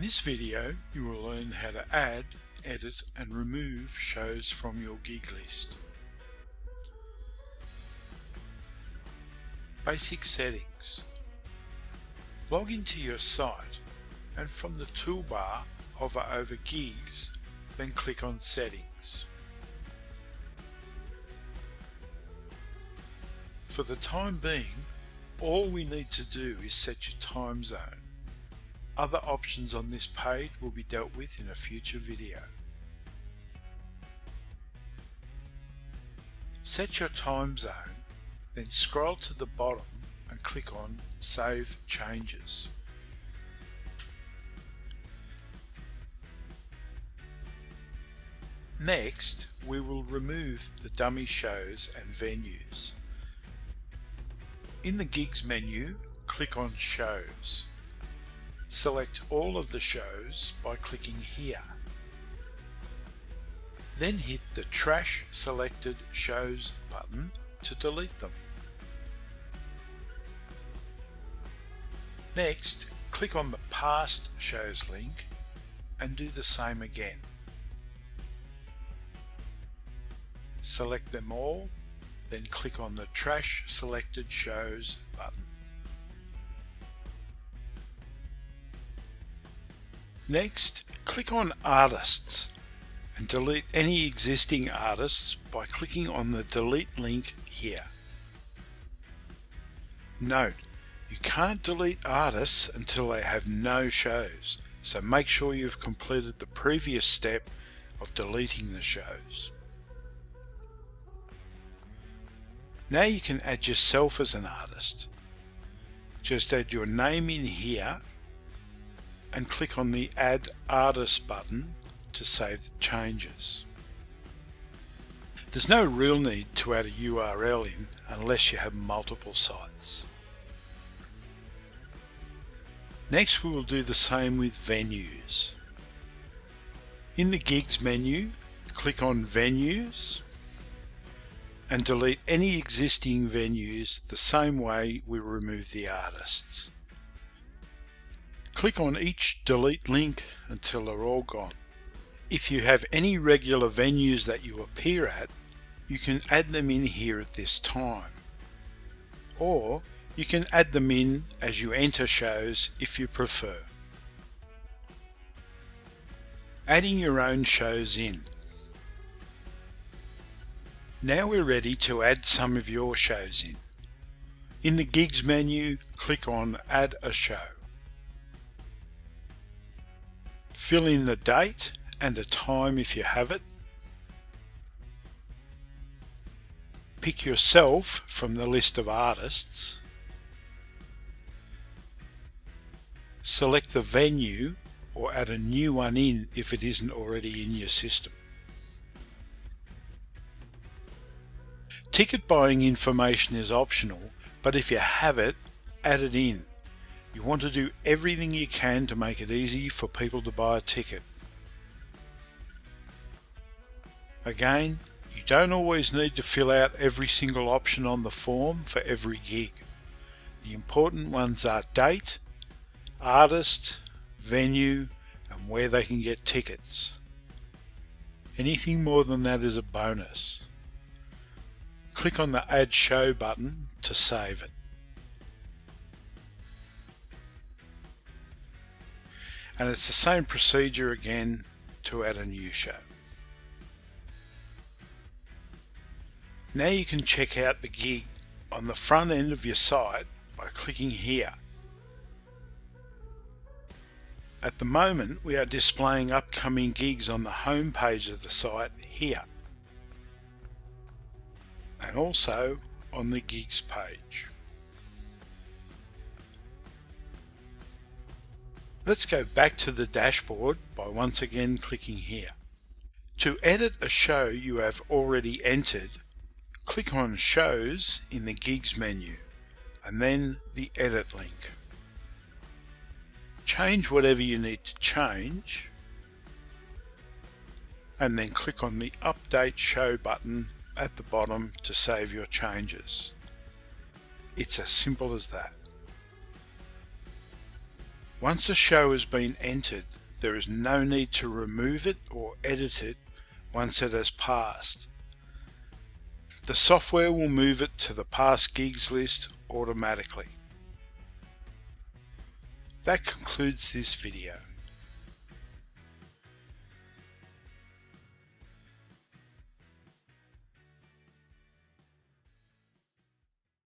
this video you will learn how to add, edit and remove shows from your gig list. Basic settings. Log into your site and from the toolbar hover over Gigs, then click on Settings. For the time being, all we need to do is set your time zone. Other options on this page will be dealt with in a future video. Set your time zone, then scroll to the bottom and click on Save Changes. Next, we will remove the dummy shows and venues. In the Gigs menu, click on Shows. Select all of the shows by clicking here. Then hit the Trash Selected Shows button to delete them. Next, click on the Past Shows link and do the same again. Select them all, then click on the Trash Selected Shows button. Next, click on Artists and delete any existing artists by clicking on the Delete link here. Note, you can't delete artists until they have no shows, so make sure you've completed the previous step of deleting the shows. Now you can add yourself as an artist. Just add your name in here and click on the Add Artist button to save the changes. There's no real need to add a URL in unless you have multiple sites. Next we will do the same with venues. In the Gigs menu, click on Venues and delete any existing venues the same way we remove the artists. Click on each delete link until they're all gone. If you have any regular venues that you appear at, you can add them in here at this time. Or you can add them in as you enter shows if you prefer. Adding your own shows in. Now we're ready to add some of your shows in. In the Gigs menu, click on Add a Show. Fill in the date and a time if you have it. Pick yourself from the list of artists. Select the venue or add a new one in if it isn't already in your system. Ticket buying information is optional, but if you have it, add it in. You want to do everything you can to make it easy for people to buy a ticket. Again, you don't always need to fill out every single option on the form for every gig. The important ones are date, artist, venue, and where they can get tickets. Anything more than that is a bonus. Click on the Add Show button to save it. And it's the same procedure again to add a new show. Now you can check out the gig on the front end of your site by clicking here. At the moment we are displaying upcoming gigs on the home page of the site here, and also on the Gigs page. Let's go back to the dashboard by once again clicking here. To edit a show you have already entered, click on Shows in the Gigs menu and then the Edit link. Change whatever you need to change and then click on the Update Show button at the bottom to save your changes. It's as simple as that. Once a show has been entered, there is no need to remove it or edit it once it has passed. The software will move it to the past gigs list automatically. That concludes this video.